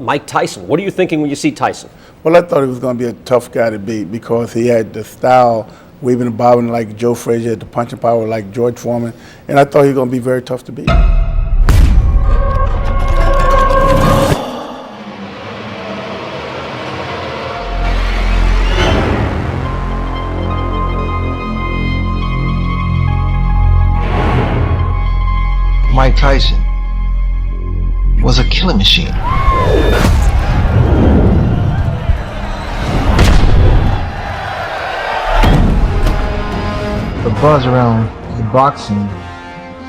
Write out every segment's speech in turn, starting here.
Mike Tyson. What are you thinking when you see Tyson? Well, I thought he was going to be a tough guy to beat because he had the style, weaving and bobbing like Joe Frazier, the punching power like George Foreman, and I thought he was going to be very tough to beat. Mike Tyson was a killing machine. The buzz around the boxing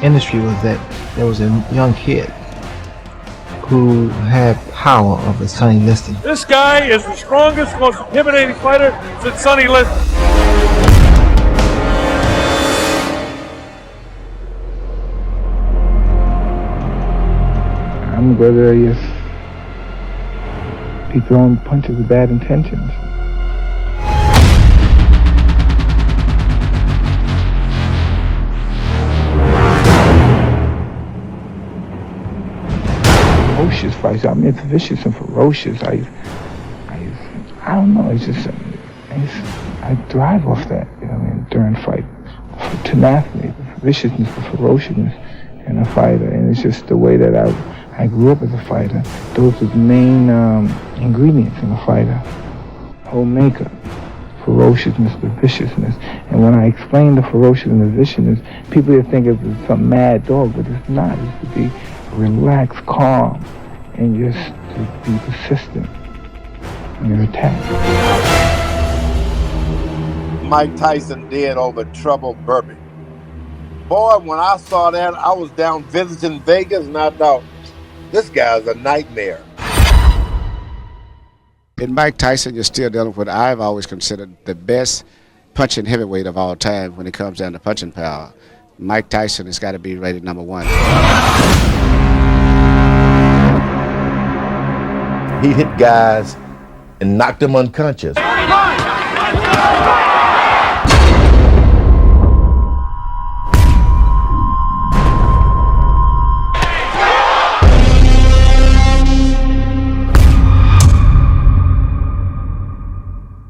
industry was that there was a young kid who had power of a Sonny Liston. This guy is the strongest, most intimidating fighter since Sonny Liston. I'm whether he throwing punches with bad intentions. Ferocious fights. I mean, it's vicious and ferocious. I don't know. It's just I thrive off that. You know, I mean, during fight, tenacity, the viciousness, the ferociousness in a fighter, and it's just the way that I grew up as a fighter. Those are the main ingredients in a fighter. Whole makeup, ferociousness, the viciousness. And when I explain the ferociousness and the viciousness, people think it's some mad dog, but it's not. It's to be relaxed, calm, and just to be persistent in your attack. Mike Tyson did over Trouble Bourbon. Boy, when I saw that, I was down visiting Vegas, and I thought, this guy's a nightmare. In Mike Tyson, you're still dealing with what I've always considered the best punching heavyweight of all time when it comes down to punching power. Mike Tyson has got to be rated number one. He hit guys and knocked them unconscious.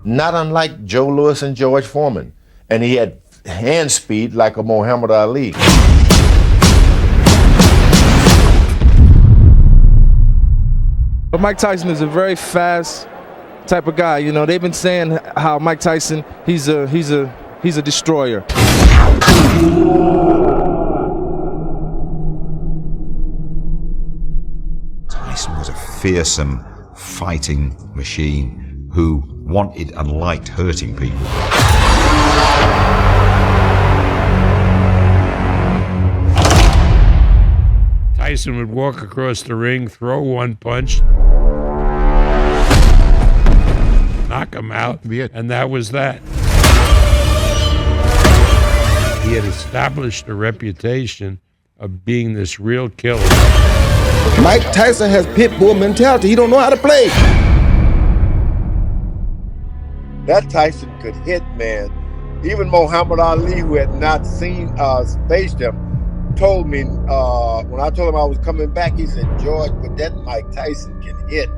Not unlike Joe Louis and George Foreman. And he had hand speed like a Muhammad Ali. But Mike Tyson is a very fast type of guy. You know, they've been saying how Mike Tyson, he's a destroyer. Tyson was a fearsome fighting machine who wanted and liked hurting people. Tyson would walk across the ring, throw one punch, knock him out, and that was that. He had established a reputation of being this real killer. Mike Tyson has pit bull mentality. He don't know how to play. That Tyson could hit, man. Even Muhammad Ali, who had not faced him, told me, when I told him I was coming back, he said, George, but that Mike Tyson can hit.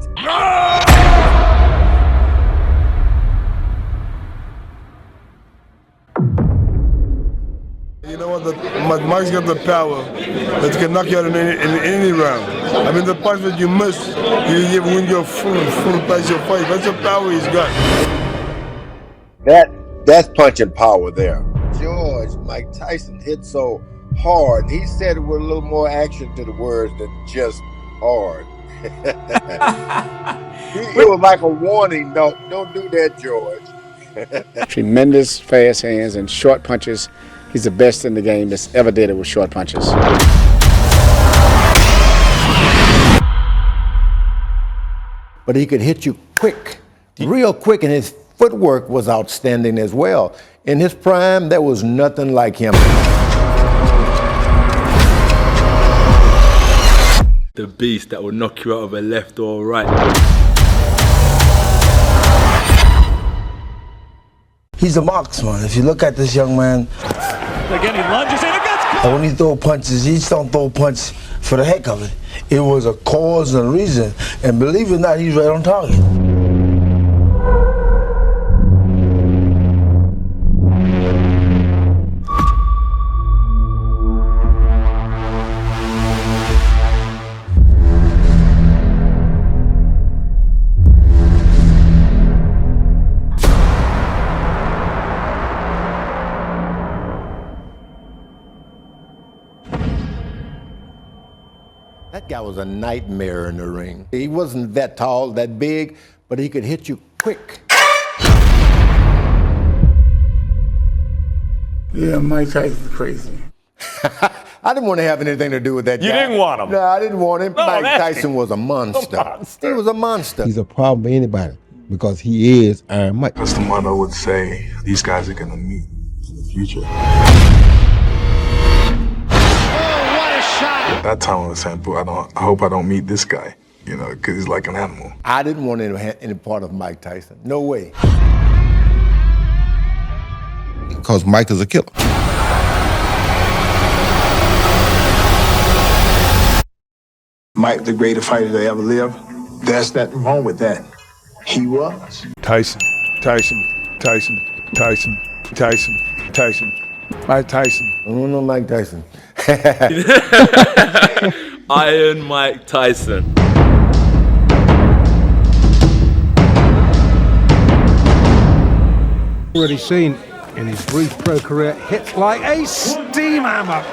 You know what, Mike's got the power that can knock you out in any round. I mean, the punch that you miss, you win your full pace your fight. That's the power he's got. That's punching power there. George, Mike Tyson hit so hard. He said it with a little more action to the words than just hard. It was like a warning. No, don't do that, George. Tremendous fast hands and short punches. He's the best in the game that's ever did it with short punches. But he could hit you quick, real quick, and his footwork was outstanding as well. In his prime, there was nothing like him. The beast that will knock you out of a left or right. He's a marksman. If you look at this young man. Again, he lunges in and gets And when he throw punches, he just don't throw punches for the heck of it. It was a cause and a reason, and believe it or not, he's right on target. That guy was a nightmare in the ring. He wasn't that tall, that big, but he could hit you quick. Yeah, Mike Tyson's crazy. I didn't want to have anything to do with that guy. You didn't want him? No, I didn't want him. No, Mike Tyson was a monster. He was a monster. He's a problem for anybody because he is Iron Mike. That's the one I would say these guys are going to meet in the future. That time I was saying, I hope I don't meet this guy, you know, because he's like an animal. I didn't want any part of Mike Tyson. No way. Because Mike is a killer. Mike, the greatest fighter that ever lived. There's nothing wrong with that. He was. Tyson, Tyson, Tyson, Tyson, Tyson, Tyson, Mike Tyson. I don't know Mike Tyson. Iron Mike Tyson. Already seen in his brief pro career hits like a steam hammer.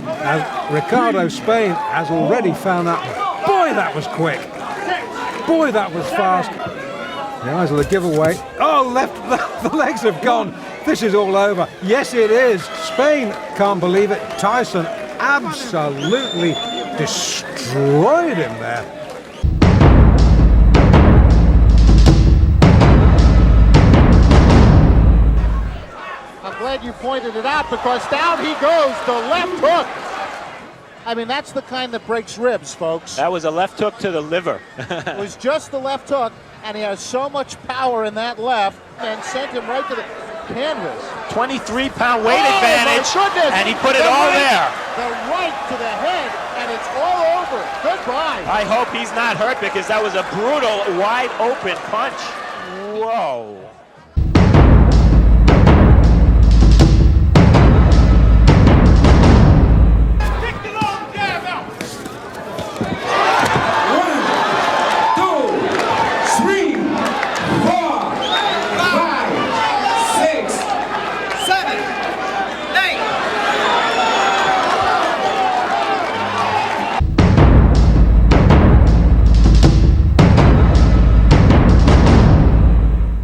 Now, Ricardo Spain has already found that. Boy, that was quick. Boy, that was fast. The eyes of the giveaway. Oh, the legs have gone. This is all over. Yes, it is. Spain can't believe it. Tyson absolutely destroyed him there. I'm glad you pointed it out because down he goes, the left hook. I mean, that's the kind that breaks ribs, folks. That was a left hook to the liver. It was just the left hook, and he has so much power in that left and sent him right to the canvas. 23-pound weight advantage, and he put it all there. The right to the head, and it's all over. Goodbye. I hope he's not hurt because that was a brutal, wide-open punch. Whoa.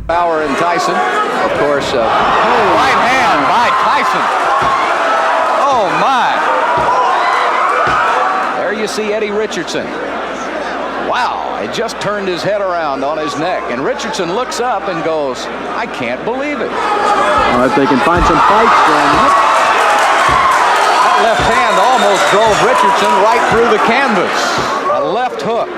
Power in Tyson, of course. Right hand by Tyson. Oh my! There you see Eddie Richardson. Wow! He just turned his head around on his neck, and Richardson looks up and goes, "I can't believe it." Well, if they can find some fights, then that left hand almost drove Richardson right through the canvas. A left hook.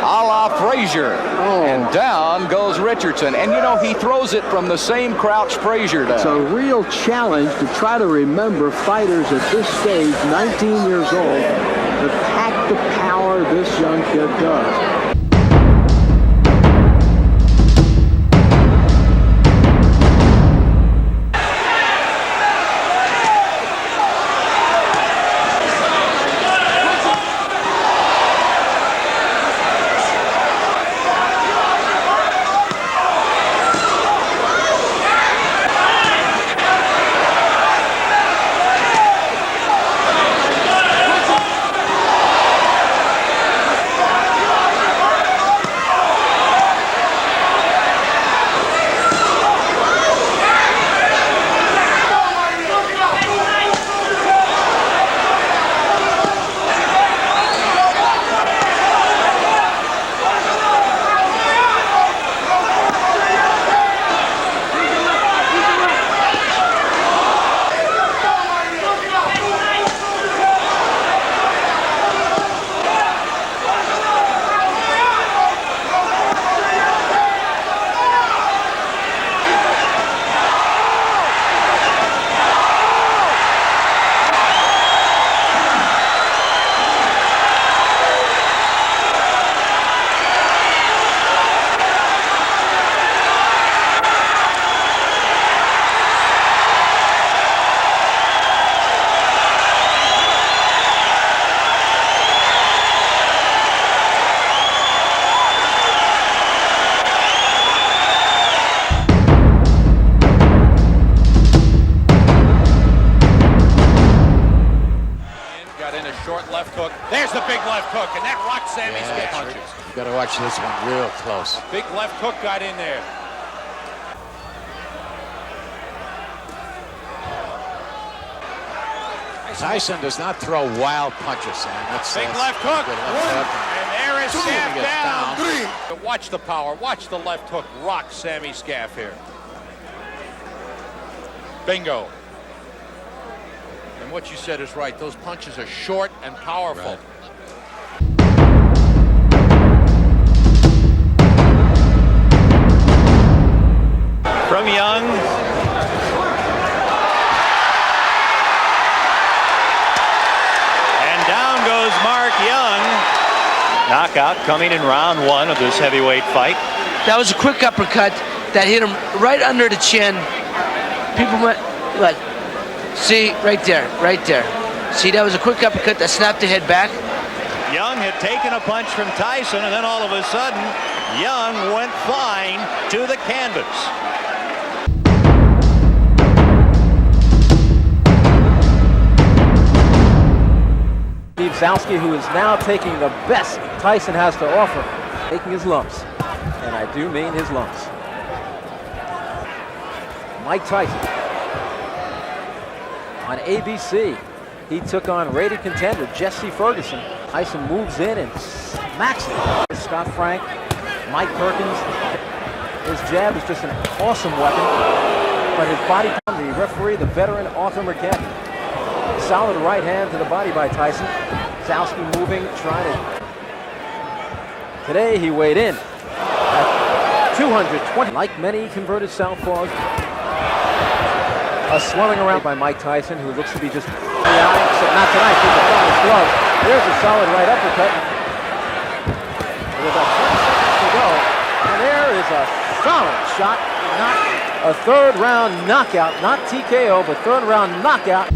A la Frazier, and down goes Richardson. And you know, he throws it from the same crouch Frazier does. It's a real challenge to try to remember fighters at this stage, 19 years old, that pack the power this young kid does. hook. There's the big left hook, and that rocked Sammy's punches. You got to watch this one real close. Big left hook got in there. Tyson does not throw wild punches, Sam. That's big left hook. And there is Scaff down. Watch the power. Watch the left hook rock Sammy Scaff here. Bingo. And what you said is right. Those punches are short and powerful. From Young. And down goes Mark Young. Knockout coming in round 1 of this heavyweight fight. That was a quick uppercut that hit him right under the chin. People went, look, see, right there. See, that was a quick uppercut that snapped the head back. Young had taken a punch from Tyson, and then all of a sudden, Young went flying to the canvas. Zalski, who is now taking the best Tyson has to offer, taking his lumps, and I do mean his lumps. Mike Tyson on ABC, he took on rated contender Jesse Ferguson. Tyson moves in and smacks it. Scott Frank, Mike Perkins, his jab is just an awesome weapon, but his body, the referee, the veteran Arthur McCann. Solid right hand to the body by Tyson. Zalski moving, trying to... Today he weighed in at 220. Like many converted southpaws, a swelling around by Mike Tyson, who looks to be just... Not tonight, he's a his glove. There's a solid right uppercut. With about 20 seconds to go, and there is a solid shot. Not a third round knockout, not TKO, but third round knockout.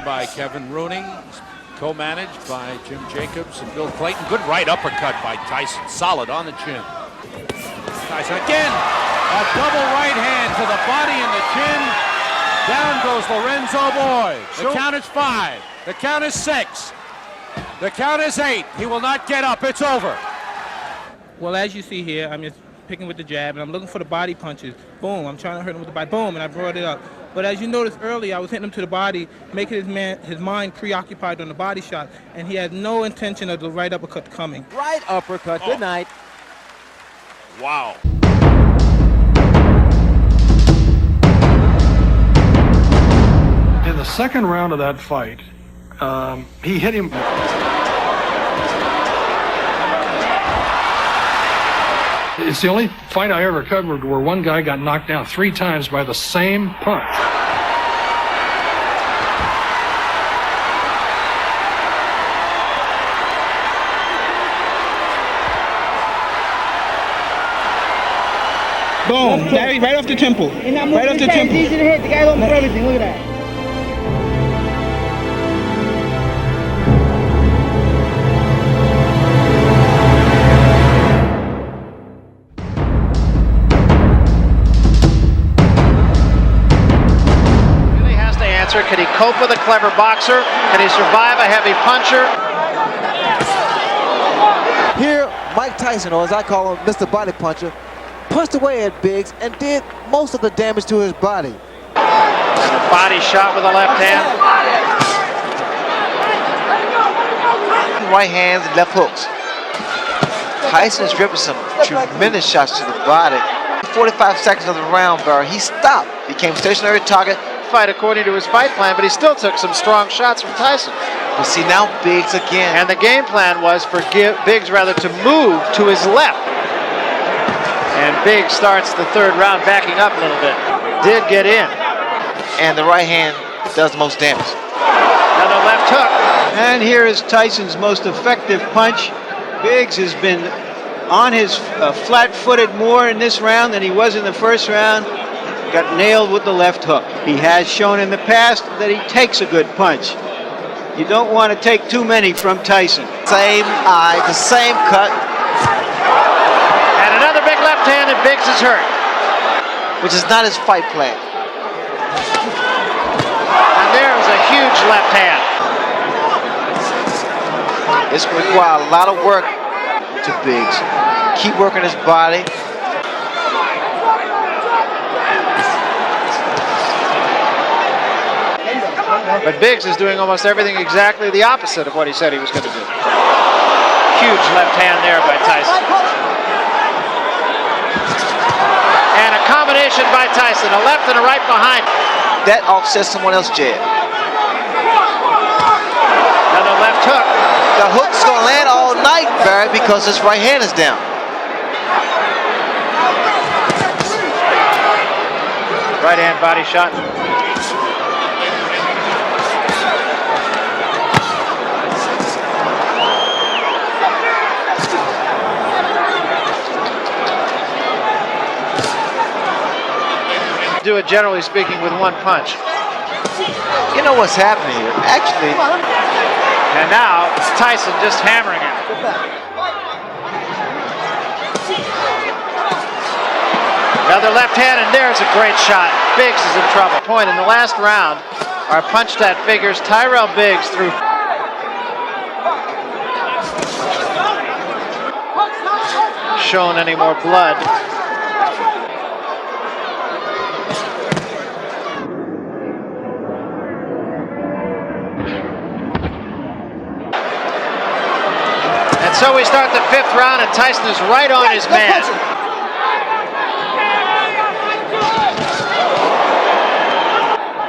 By Kevin Rooney, co-managed by Jim Jacobs and Bill Clayton. Good right uppercut by Tyson, solid on the chin. Tyson again, a double right hand to the body and the chin. Down goes Lorenzo Boyd. The count is 5. The count is 6. The count is 8. He will not get up. It's over. Well, as you see here, I'm just picking with the jab, and I'm looking for the body punches. Boom, I'm trying to hurt him with the body. Boom, and I brought it up. But as you noticed earlier, I was hitting him to the body, making his mind preoccupied on the body shot, and he had no intention of the right uppercut coming. Right uppercut, good night. Wow. In the second round of that fight, he hit him. It's the only fight I ever covered where one guy got knocked down 3 times by the same punch. Boom, right off the temple. Right off the temple. It's easy to hit. The guy going for everything. Look at that. Can he cope with a clever boxer? Can he survive a heavy puncher? Here, Mike Tyson, or as I call him, Mr. Body Puncher, punched away at Biggs and did most of the damage to his body. And a body shot with the left hand. Right hands and left hooks. Tyson is ripping some tremendous shots to the body. 45 seconds of the round, Barry, he stopped, became stationary target. Fight according to his fight plan, but he still took some strong shots from Tyson. But see, now Biggs again. And the game plan was for Biggs to move to his left. And Biggs starts the third round backing up a little bit. Did get in. And the right hand does the most damage. And the left hook. And here is Tyson's most effective punch. Biggs has been on his flat-footed more in this round than he was in the first round. Got nailed with the left hook. He has shown in the past that he takes a good punch. You don't want to take too many from Tyson. Same eye, the same cut. And another big left hand, and Biggs is hurt. Which is not his fight plan. huge left hand. This will require a lot of work to Biggs. Keep working his body. But Biggs is doing almost everything exactly the opposite of what he said he was going to do. Huge left hand there by Tyson. And a combination by Tyson, a left and a right behind. That offsets someone else's jab. Another left hook. The hook's going to land all night, Barry, because his right hand is down. Right hand body shot. Do it, generally speaking, with one punch. You know what's happening here? Actually. And now it's Tyson just hammering him. Another left hand, and there's a great shot. Biggs is in trouble. Point in the last round, our punch stat figures Tyrell Biggs threw. Shown any more blood. And so we start the 5th round, and Tyson is right on his man.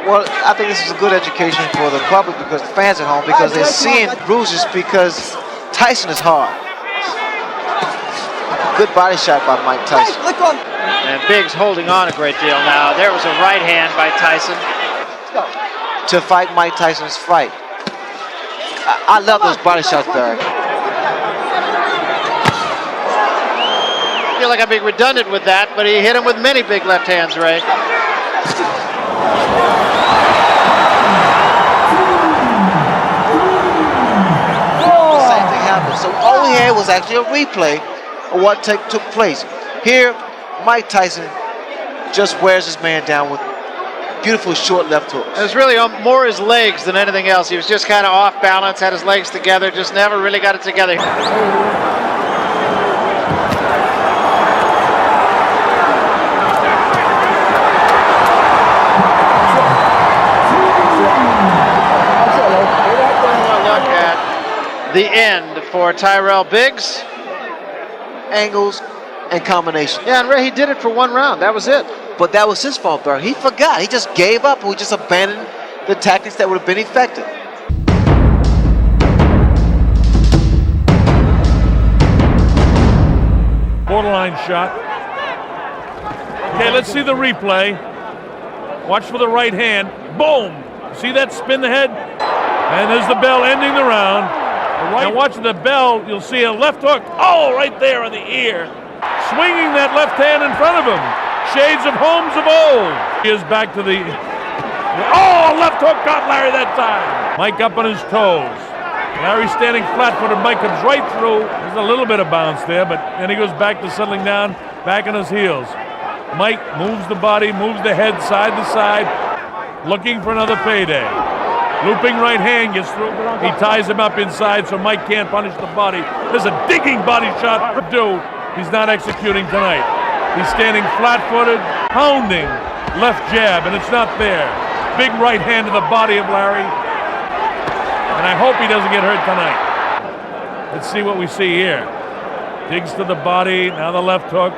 Well, I think this is a good education for the public, because the fans at home, because they're seeing bruises because Tyson is hard. Good body shot by Mike Tyson. And Biggs holding on a great deal now. There was a right hand by Tyson. To fight Mike Tyson's fight. I love those body shots, Barry. I feel like I'm being redundant with that, but he hit him with many big left hands, Ray. The same thing happened. So all we had was actually a replay of what took place. Here, Mike Tyson just wears his man down with beautiful short left hooks. It was really more his legs than anything else. He was just kind of off balance, had his legs together, just never really got it together. Look at the end for Tyrell Biggs. Angles and combination. Yeah, and Ray, he did it for 1 round. That was it. But that was his fault, Barry. He forgot. He just gave up. We just abandoned the tactics that would have been effective. Borderline shot. Okay, let's see the replay. Watch for the right hand. Boom! See that spin the head? And there's the bell ending the round. Now watch the bell, you'll see a left hook. Oh, right there on the ear. Swinging that left hand in front of him. Shades of Holmes of old. He is back to the... Oh, left hook got Larry that time. Mike up on his toes. Larry standing flat-footed. Mike comes right through. There's a little bit of bounce there, but then he goes back to settling down, back on his heels. Mike moves the body, moves the head side to side, looking for another payday. Looping right hand gets through. He ties him up inside so Mike can't punish the body. There's a digging body shot for Purdue. He's not executing tonight. He's standing flat-footed, pounding left jab, and it's not there. Big right hand to the body of Larry. And I hope he doesn't get hurt tonight. Let's see what we see here. Digs to the body, now the left hook.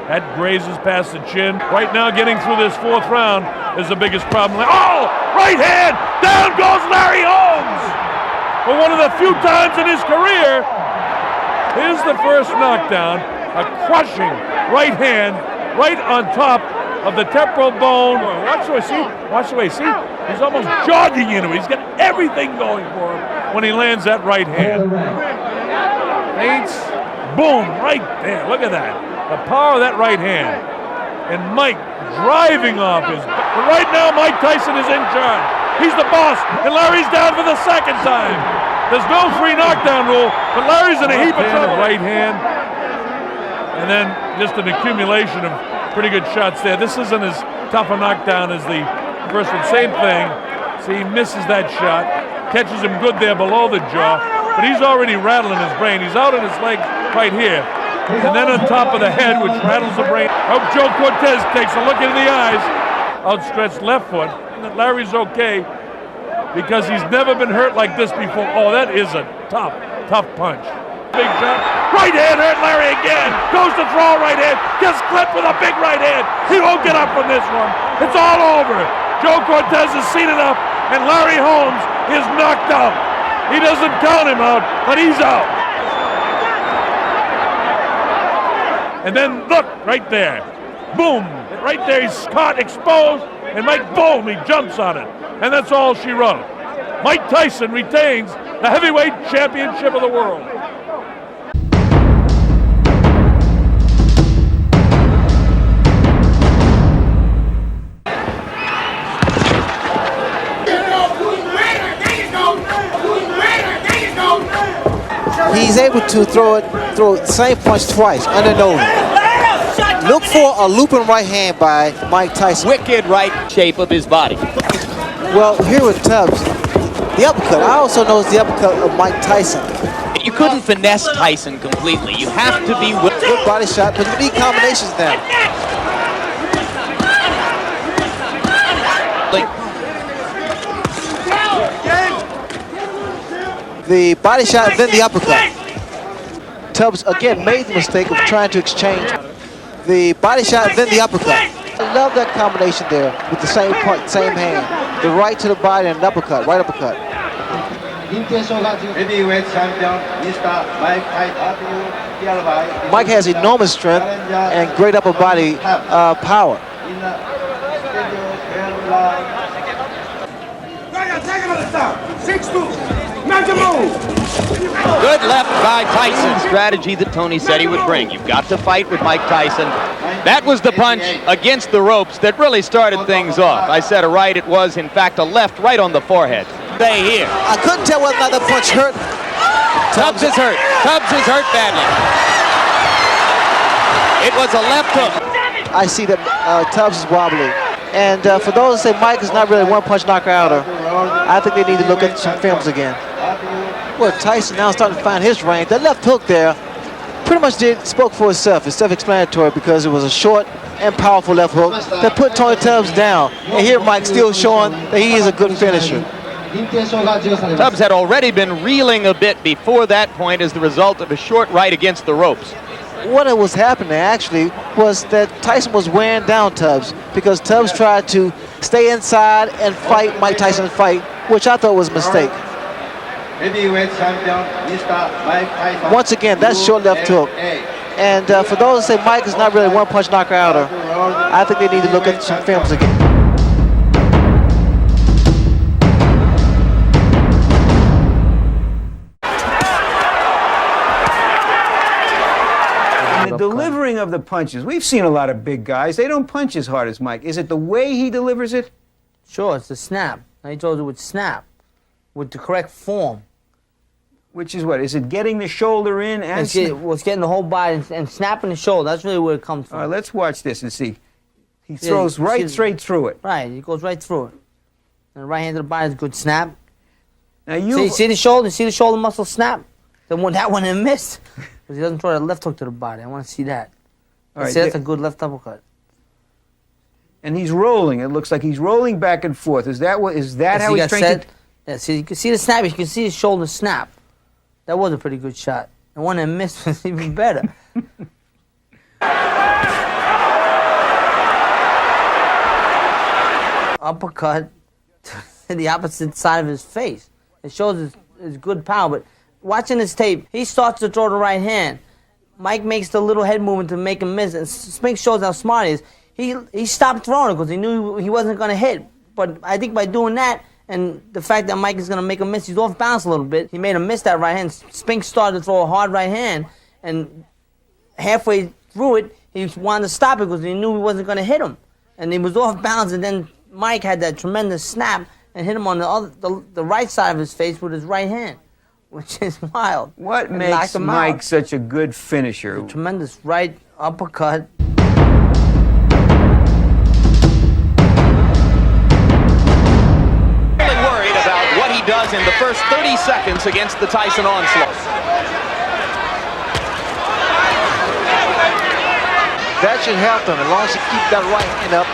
That grazes past the chin. Right now, getting through this 4th round is the biggest problem. Oh, right hand! Down goes Larry Holmes! For one of the few times in his career, here's the first knockdown. A crushing right hand right on top of the temporal bone. Watch the way, see? Watch the way, see? He's almost jogging into it. He's got everything going for him when he lands that right hand. Feints, boom, right there. Look at that. The power of that right hand. And Mike driving off his... But right now, Mike Tyson is in charge. He's the boss, and Larry's down for the 2nd time. There's no free knockdown rule, but Larry's in a heap of trouble. Right hand. And then just an accumulation of pretty good shots there. This isn't as tough a knockdown as the first one. Same thing. See, he misses that shot. Catches him good there below the jaw. But he's already rattling his brain. He's out on his leg right here. And then on top of the head, which rattles the brain. Oh, Joe Cortez takes a look into the eyes. Outstretched left foot. And Larry's okay because he's never been hurt like this before. Oh, that is a tough punch. Big shot. Right hand hurt Larry again. Goes to throw right hand. Gets clipped with a big right hand. He won't get up from this one. It's all over. Joe Cortez has seen enough, and Larry Holmes is knocked out. He doesn't count him out, but he's out. And then look, right there. Boom. Right there, he's caught exposed, and Mike, boom, he jumps on it. And that's all she wrote. Mike Tyson retains the heavyweight championship of the world. He's able to throw the same punch twice, under nose. Look for a looping right hand by Mike Tyson. Wicked right shape of his body. Well, here with Tubbs, the uppercut. I also noticed the uppercut of Mike Tyson. You couldn't finesse Tyson completely. You have to be good body shot, but you need combinations now. The body shot, then the uppercut. Tubbs again made the mistake of trying to exchange the body shot, then the uppercut. I love that combination there with the same punch, same hand. The right to the body and an uppercut, right uppercut. Mike has enormous strength and great upper body power. Good left by Tyson. Strategy that Tony said he would bring. You've got to fight with Mike Tyson. That was the punch against the ropes that really started things off. I said a right, it was in fact a left right on the forehead. Stay here. I couldn't tell whether or not the punch hurt. Tubbs is hurt. Tubbs is hurt badly. It was a left hook. I see that Tubbs is wobbly. And for those that say Mike is not really a one-punch knockouter, I think they need to look at some films again. Well, Tyson now starting to find his range. That left hook there pretty much spoke for itself. It's self-explanatory because it was a short and powerful left hook that put Tony Tubbs down. And here Mike still showing that he is a good finisher. Tubbs had already been reeling a bit before that point as the result of a short right against the ropes. What was happening actually was that Tyson was wearing down Tubbs because Tubbs tried to stay inside and fight Mike Tyson's fight, which I thought was a mistake. Once again, that's short left hook. And for those that say Mike is not really a one-punch knockouter, I think they need to look at some films again. The delivering of the punches. We've seen a lot of big guys. They don't punch as hard as Mike. Is it the way he delivers it? Sure, it's the snap. He told you with snap, with the correct form. Which is what? Is it getting the shoulder in and it's getting the whole body and snapping the shoulder. That's really where it comes from. All right, let's watch this and see. He throws straight through it. Right, he goes right through it. And the right hand to the body is a good snap. Now you see the shoulder? See the shoulder muscle snap? That one it missed. Because he doesn't throw that left hook to the body. I want to see that. All right, see, that's a good left uppercut. And he's rolling. It looks like he's rolling back and forth. Is that how he's trained? Yeah, see, you can see the snap. You can see his shoulder snap. That was a pretty good shot. The one that missed was even better. Uppercut to the opposite side of his face. It shows his good power, but watching this tape, he starts to throw the right hand. Mike makes the little head movement to make him miss, and Spinks shows how smart he is. He stopped throwing it because he knew he wasn't going to hit. But I think by doing that, and the fact that Mike is going to make him miss, he's off balance a little bit. He made him miss that right hand. Spinks started to throw a hard right hand, and halfway through it, he wanted to stop it because he knew he wasn't going to hit him. And he was off balance, and then Mike had that tremendous snap and hit him on the right side of his face with his right hand, which is wild. What makes Mike such a good finisher? A tremendous right uppercut. was in the first 30 seconds against the Tyson onslaught. That should help him as long as he keeps that right hand up.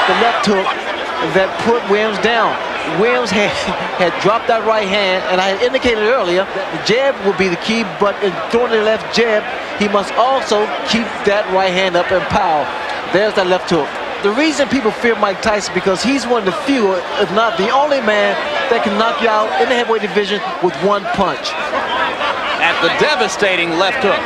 The left hook that put Williams down. Williams had dropped that right hand, and I had indicated earlier that the jab would be the key, but in throwing the left jab, he must also keep that right hand up and power. There's that left hook. The reason people fear Mike Tyson because he's one of the few, if not the only man, that can knock you out in the heavyweight division with one punch. At the devastating left hook.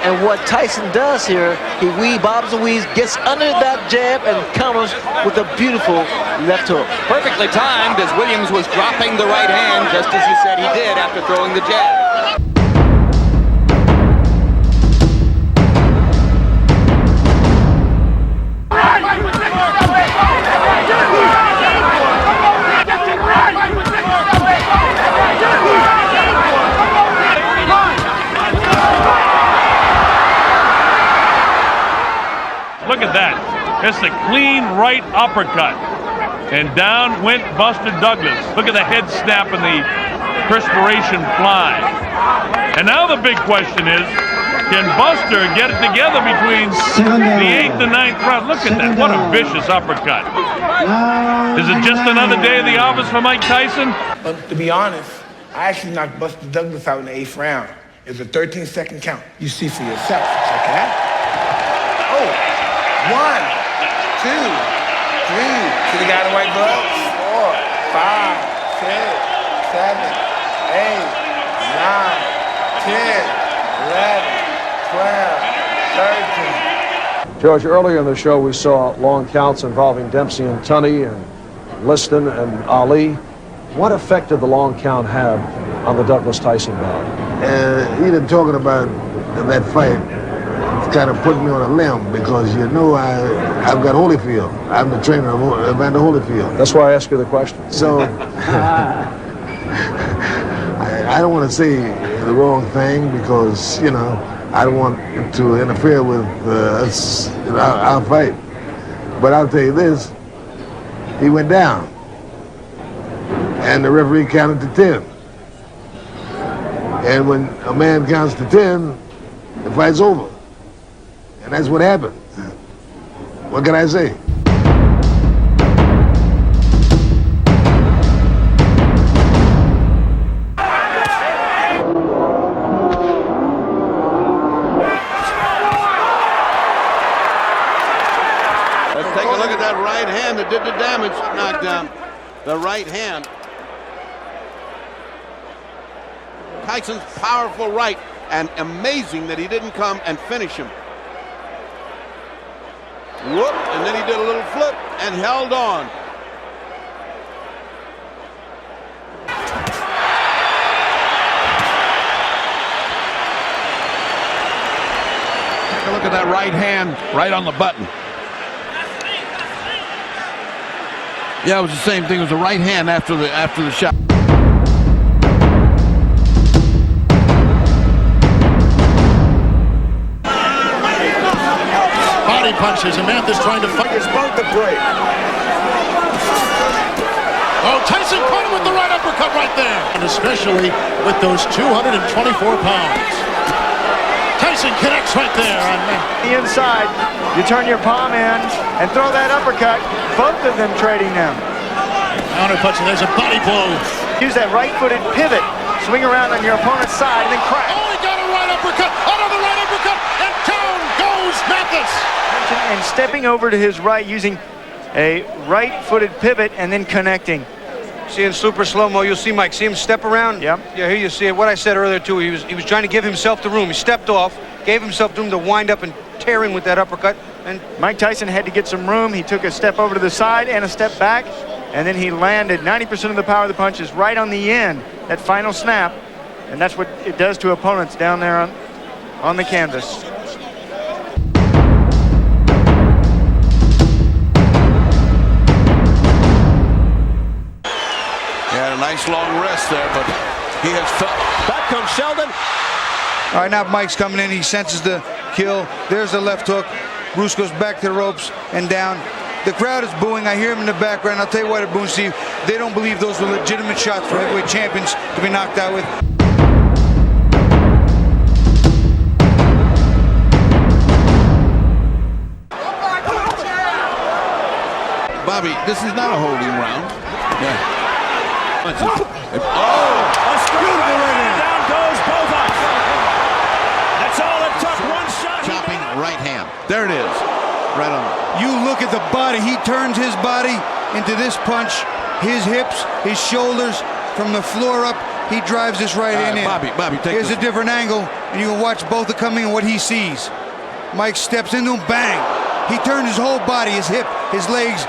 And what Tyson does here, he bobs and weaves, gets under that jab and counters with a beautiful left hook. Perfectly timed as Williams was dropping the right hand, just as he said he did after throwing the jab. Look at that. It's a clean right uppercut. And down went Buster Douglas. Look at the head snap and the perspiration fly. And now the big question is, can Buster get it together between the 8th and 9th round? Look at that. What a vicious uppercut. Is it just another day of the office for Mike Tyson? But to be honest, I actually knocked Buster Douglas out in the 8th round. It was a 13-second count. You see for yourself. Check it out. Oh. 1, 2, 3. See the guy in the white gloves? 4, 5, 6, 7, 8, 9, 10, 11, 12, 13. George, earlier in the show we saw long counts involving Dempsey and Tunney and Liston and Ali. What effect did the long count have on the Douglas-Tyson bout? Even talking about that fight, kind of put me on a limb because you know I've got Holyfield. I'm the trainer of Evander Holyfield. That's why I asked you the question. So I don't want to say the wrong thing because you know I don't want to interfere with us in our fight. But I'll tell you this: he went down, and the referee counted to 10. And when a man counts to 10, the fight's over. And that's what happened. What can I say? Let's take a look at that right hand that did the damage. Knockdown. The right hand. Tyson's powerful right, and amazing that he didn't come and finish him. Whoop, and then he did a little flip and held on. Take a look at that right hand right on the button. Yeah, it was the same thing. It was the right hand after the shot. Punches, and Mathis trying to fight his boat to break. Oh, Tyson caught him with the right uppercut right there. And especially with those 224 pounds. Tyson connects right there. The inside, you turn your palm in and throw that uppercut. Both of them trading them. Counter punch, and there's a body blow. Use that right-footed pivot. Swing around on your opponent's side and then crack. Oh, he got a right uppercut. Another right uppercut, and down goes Mathis. And stepping over to his right using a right-footed pivot and then connecting. See in super slow-mo, you'll see Mike. See him step around? Yep. Yeah, here you see it. What I said earlier, too, he was trying to give himself the room. He stepped off, gave himself the room to wind up and tear in with that uppercut. And Mike Tyson had to get some room. He took a step over to the side and a step back, and then he landed 90% of the power of the punches right on the end, that final snap. And that's what it does to opponents down there on the canvas. A nice long rest there, but he has felt. Back comes Sheldon. all right, now Mike's coming in. He senses the kill. There's the left hook. Bruce goes back to the ropes and down. The crowd is booing. I hear him in the background. I'll tell you why they're booing, Steve. They don't believe those were legitimate shots for heavyweight champions to be knocked out with. Bobby, this is not a holding round. Yeah. A straight right hand. Down goes Bovas. That's all it took. One shot. Chopping right hand. There it is. Right on. You look at the body. He turns his body into this punch. His hips, his shoulders, from the floor up. He drives this right hand in. Bobby, take Here's this. a different angle, and you can watch both are coming and what he sees. Mike steps into him, bang. He turned his whole body, his hip, his legs.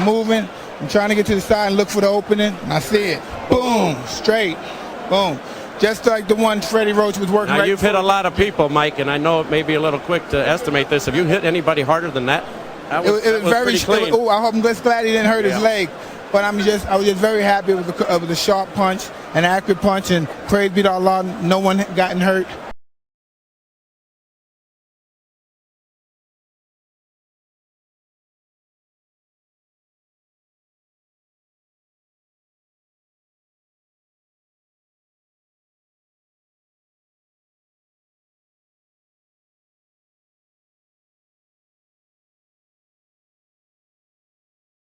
Moving, I'm trying to get to the side and look for the opening, and I see it. Boom, straight, boom. Just like the one Freddie Roach was working. Now, right you've hit a lot of people, Mike, and I know it may be a little quick to estimate this. Have you hit anybody harder than that? It was very clean. I'm just glad he didn't hurt his leg. But I was just very happy with the sharp punch, an accurate punch, and praise be to Allah, no one gotten hurt.